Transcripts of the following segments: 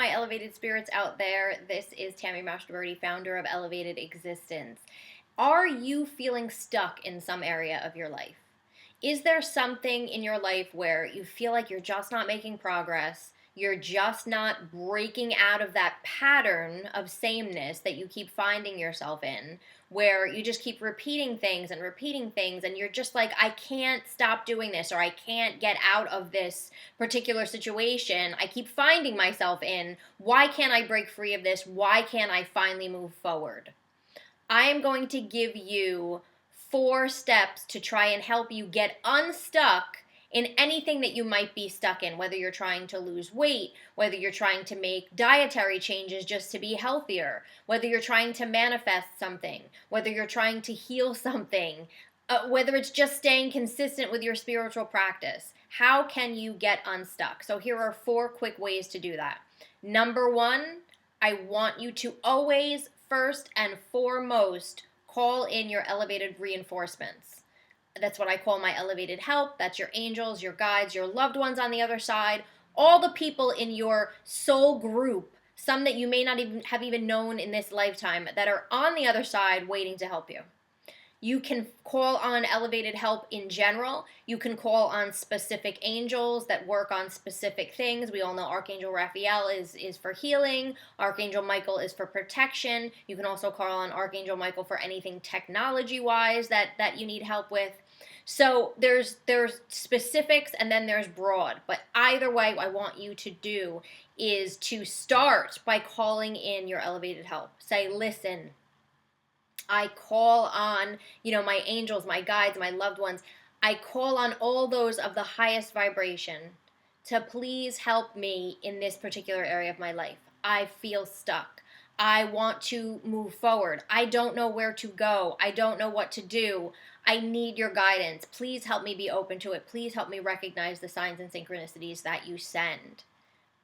my elevated spirits out there. This is Tammy Mastroberte, founder of Elevated Existence. Are you feeling stuck in some area of your life? Is there something in your life where you feel like you're just not making progress? You're just not breaking out of that pattern of sameness that you keep finding yourself in, where you just keep repeating things, and you're just like, I can't stop doing this, or I can't get out of this particular situation I keep finding myself in. Why can't I break free of this? Why can't I finally move forward? I am going to give you 4 steps to try and help you get unstuck in anything that you might be stuck in, whether you're trying to lose weight, whether you're trying to make dietary changes just to be healthier, whether you're trying to manifest something, whether you're trying to heal something, whether it's just staying consistent with your spiritual practice. How can you get unstuck? So here are 4 quick ways to do that. Number 1, I want you to always, first and foremost, call in your elevated reinforcements. That's what I call my elevated help. That's your angels, your guides, your loved ones on the other side, all the people in your soul group, some that you may not even have known in this lifetime, that are on the other side waiting to help you. You can call on elevated help in general. You can call on specific angels that work on specific things. We all know Archangel Raphael is for healing. Archangel Michael is for protection. You can also call on Archangel Michael for anything technology-wise that you need help with. So there's specifics and then there's broad. But either way, what I want you to do is to start by calling in your elevated help. Say, listen, I call on, my angels, my guides, my loved ones. I call on all those of the highest vibration to please help me in this particular area of my life. I feel stuck. I want to move forward. I don't know where to go. I don't know what to do. I need your guidance. Please help me be open to it. Please help me recognize the signs and synchronicities that you send.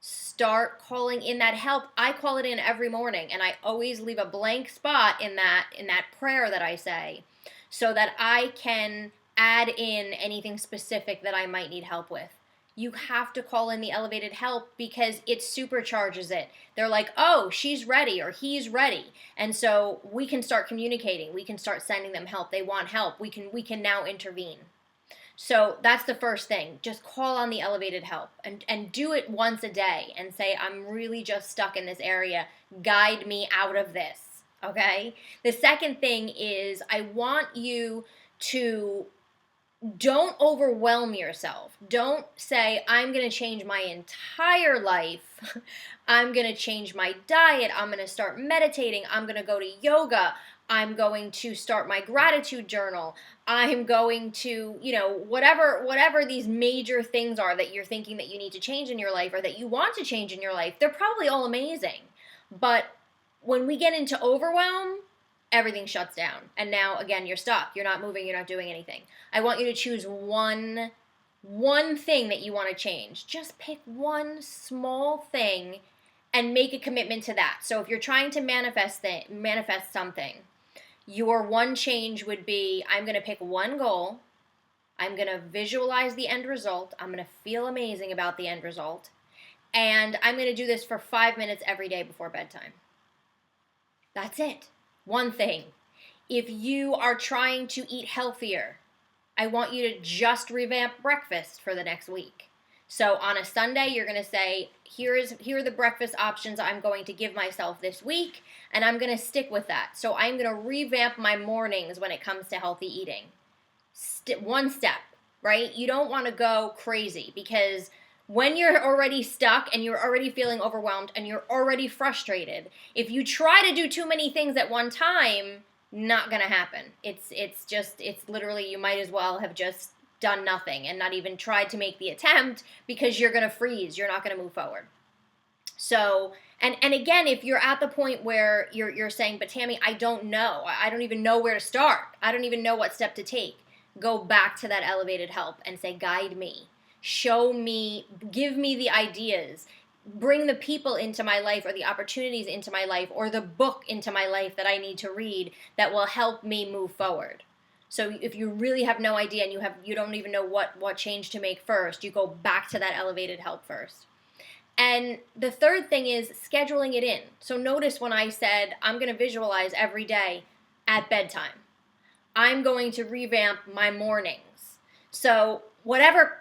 Start calling in that help. I call it in every morning, and I always leave a blank spot in that prayer that I say, so that I can add in anything specific that I might need help with. You have to call in the elevated help because it supercharges it. They're like, oh, she's ready or he's ready. And so we can start communicating. We can start sending them help. They want help. We can now intervene. So that's the first thing. Just call on the elevated help and do it once a day and say, I'm really just stuck in this area. Guide me out of this, okay? The second thing is I want you to don't overwhelm yourself. Don't say, I'm going to change my entire life. I'm going to change my diet. I'm going to start meditating. I'm going to go to yoga. I'm going to start my gratitude journal. I'm going to, whatever these major things are that you're thinking that you need to change in your life or that you want to change in your life. They're probably all amazing. But when we get into overwhelm, everything shuts down. And now, again, you're stuck. You're not moving. You're not doing anything. I want you to choose one thing that you want to change. Just pick one small thing and make a commitment to that. So if you're trying to manifest something, your one change would be, I'm going to pick one goal. I'm going to visualize the end result. I'm going to feel amazing about the end result. And I'm going to do this for 5 minutes every day before bedtime. That's it. One thing. If you are trying to eat healthier, I want you to just revamp breakfast for the next week. So on a Sunday, you're going to say, here are the breakfast options I'm going to give myself this week, and I'm going to stick with that. So I'm going to revamp my mornings when it comes to healthy eating. One step, right? You don't want to go crazy, because when you're already stuck and you're already feeling overwhelmed and you're already frustrated, if you try to do too many things at one time, not going to happen. It's literally, you might as well have just done nothing and not even tried to make the attempt, because you're going to freeze. You're not going to move forward. So, and again, if you're at the point where you're saying, but Tammy, I don't know. I don't even know where to start. I don't even know what step to take. Go back to that elevated help and say, guide me. Show me, give me the ideas. Bring the people into my life or the opportunities into my life or the book into my life that I need to read that will help me move forward. So if you really have no idea and you don't even know what change to make first, you go back to that elevated help first. And the third thing is scheduling it in. So notice when I said I'm going to visualize every day at bedtime. I'm going to revamp my mornings. So whatever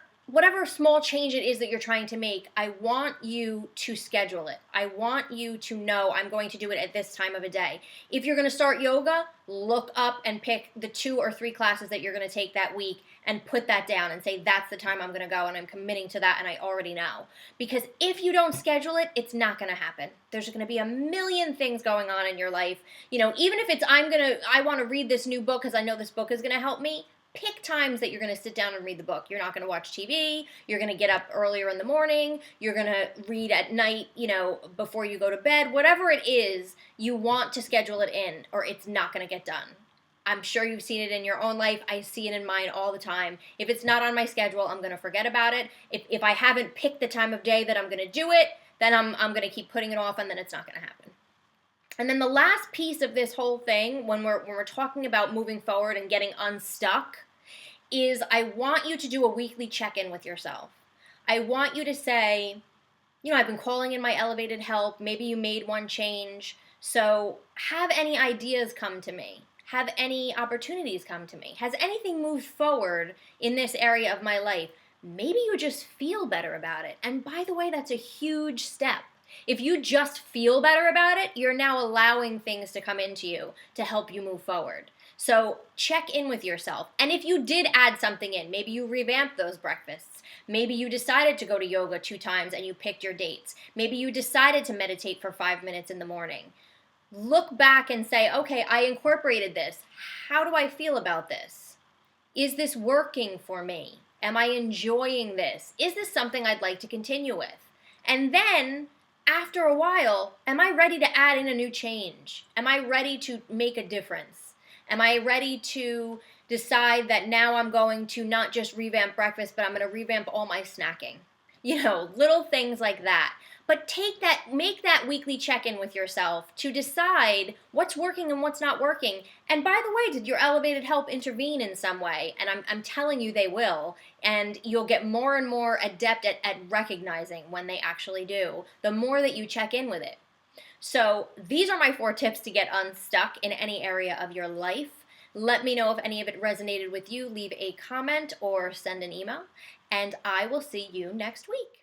small change it is that you're trying to make, I want you to schedule it. I want you to know I'm going to do it at this time of a day. If you're going to start yoga, look up and pick the 2 or 3 classes that you're going to take that week and put that down and say that's the time I'm going to go and I'm committing to that and I already know. Because if you don't schedule it, it's not going to happen. There's going to be a million things going on in your life. Even if it's I want to read this new book because I know this book is going to help me. Pick times that you're going to sit down and read the book. You're not going to watch TV. You're going to get up earlier in the morning. You're going to read at night, before you go to bed. Whatever it is, you want to schedule it in or it's not going to get done. I'm sure you've seen it in your own life. I see it in mine all the time. If it's not on my schedule, I'm going to forget about it. If I haven't picked the time of day that I'm going to do it, then I'm going to keep putting it off and then it's not going to happen. And then the last piece of this whole thing, when we're talking about moving forward and getting unstuck, is I want you to do a weekly check-in with yourself. I want you to say, I've been calling in my elevated help. Maybe you made one change. So have any ideas come to me? Have any opportunities come to me? Has anything moved forward in this area of my life? Maybe you just feel better about it. And by the way, that's a huge step. If you just feel better about it, you're now allowing things to come into you to help you move forward. So check in with yourself. And if you did add something in, maybe you revamped those breakfasts. Maybe you decided to go to yoga 2 times and you picked your dates. Maybe you decided to meditate for 5 minutes in the morning. Look back and say, okay, I incorporated this. How do I feel about this? Is this working for me? Am I enjoying this? Is this something I'd like to continue with? And then after a while, am I ready to add in a new change? Am I ready to make a difference? Am I ready to decide that now I'm going to not just revamp breakfast, but I'm going to revamp all my snacking? Little things like that. But make that weekly check-in with yourself to decide what's working and what's not working. And by the way, did your elevated help intervene in some way? And I'm telling you they will. And you'll get more and more adept at recognizing when they actually do, the more that you check in with it. So these are my 4 tips to get unstuck in any area of your life. Let me know if any of it resonated with you. Leave a comment or send an email. And I will see you next week.